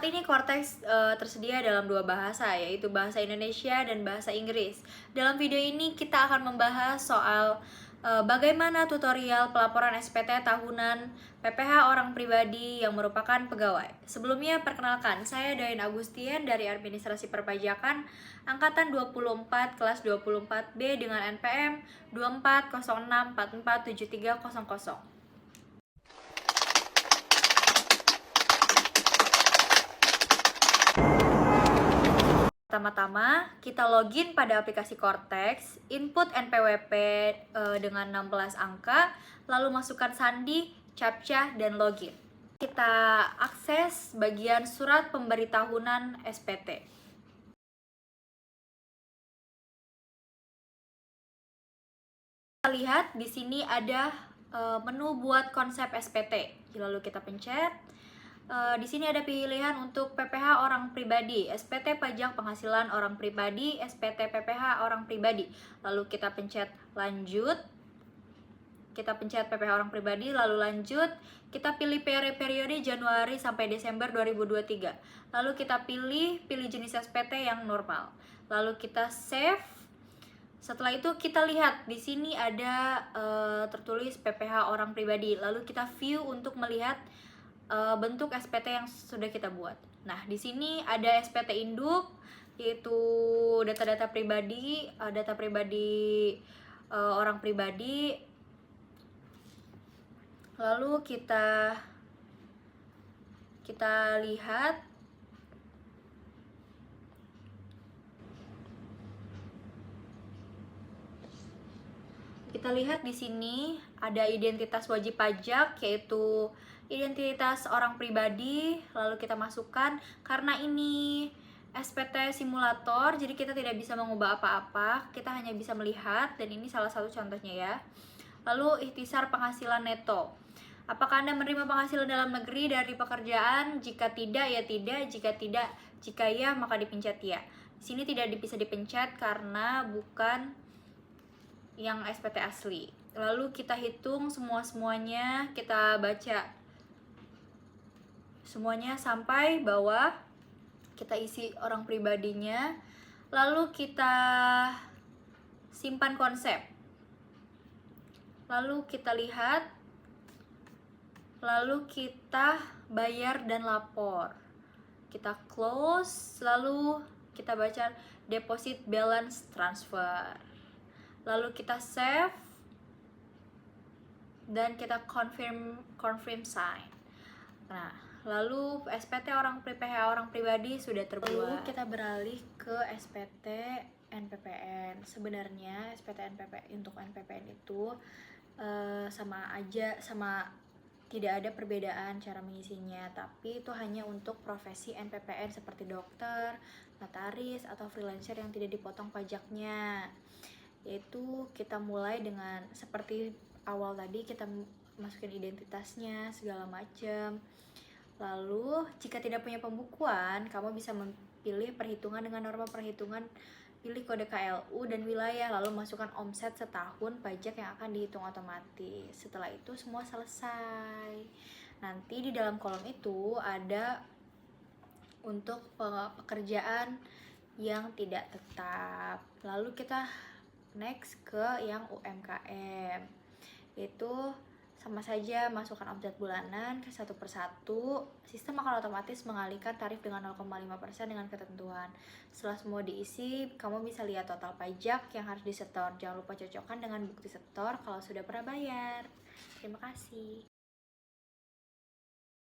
Saat ini Cortex tersedia dalam dua bahasa, yaitu bahasa Indonesia dan bahasa Inggris. Dalam video ini kita akan membahas soal bagaimana tutorial pelaporan SPT tahunan PPh orang pribadi yang merupakan pegawai. Sebelumnya perkenalkan, saya Dain Agustian dari Administrasi Perpajakan Angkatan 24 kelas 24B dengan NPM 2406447300. Pertama-tama, kita login pada aplikasi Cortex, input NPWP dengan 16 angka, lalu masukkan sandi, captcha, dan login. Kita akses bagian surat pemberitahuan SPT. Kita lihat di sini ada menu buat konsep SPT. Lalu kita pencet. Di sini ada pilihan untuk PPh orang pribadi, SPT pajak penghasilan orang pribadi, SPT PPh orang pribadi. Lalu kita pencet lanjut. Kita pencet PPh orang pribadi, lalu lanjut. Kita pilih periode Januari sampai Desember 2023. Lalu kita pilih jenis SPT yang normal. Lalu kita save. Setelah itu kita lihat di sini ada tertulis PPh orang pribadi. Lalu kita view untuk melihat bentuk SPT yang sudah kita buat. Nah, di sini ada SPT induk, yaitu data-data pribadi, orang pribadi. Lalu kita lihat di sini ada identitas wajib pajak, yaitu identitas orang pribadi. Lalu kita masukkan, karena ini SPT simulator, jadi kita tidak bisa mengubah apa-apa, kita hanya bisa melihat, dan ini salah satu contohnya ya. Lalu ikhtisar penghasilan neto. Apakah Anda menerima penghasilan dalam negeri dari pekerjaan? Jika tidak, ya tidak. Jika ya, maka dipencet ya. Di sini tidak bisa dipencet karena bukan yang SPT asli. Lalu kita hitung semuanya, kita baca semuanya sampai bawah. Kita isi orang pribadinya. Lalu kita simpan konsep. Lalu kita lihat. Lalu kita bayar dan lapor. Kita close, lalu kita baca deposit balance transfer. Lalu kita save dan kita confirm sign. Nah, lalu SPT orang PPh orang pribadi sudah terbuat. Lalu kita beralih ke SPT NPPN. Sebenarnya SPT NPPN untuk NPPN itu sama aja, tidak ada perbedaan cara mengisinya, tapi itu hanya untuk profesi NPPN seperti dokter, notaris, atau freelancer yang tidak dipotong pajaknya. Yaitu kita mulai dengan seperti awal tadi, kita masukin identitasnya segala macam. Lalu jika tidak punya pembukuan, kamu bisa memilih perhitungan dengan norma perhitungan, pilih kode KLU dan wilayah, lalu masukkan omset setahun pajak yang akan dihitung otomatis. Setelah itu semua selesai. Nanti di dalam kolom itu ada untuk pekerjaan yang tidak tetap. Lalu kita next ke yang UMKM, yaitu sama saja masukkan omset bulanan ke satu persatu. Sistem akan otomatis mengalihkan tarif dengan 0,5% dengan ketentuan. Setelah semua diisi, kamu bisa lihat total pajak yang harus disetor. Jangan lupa cocokkan dengan bukti setor kalau sudah pernah bayar. Terima kasih.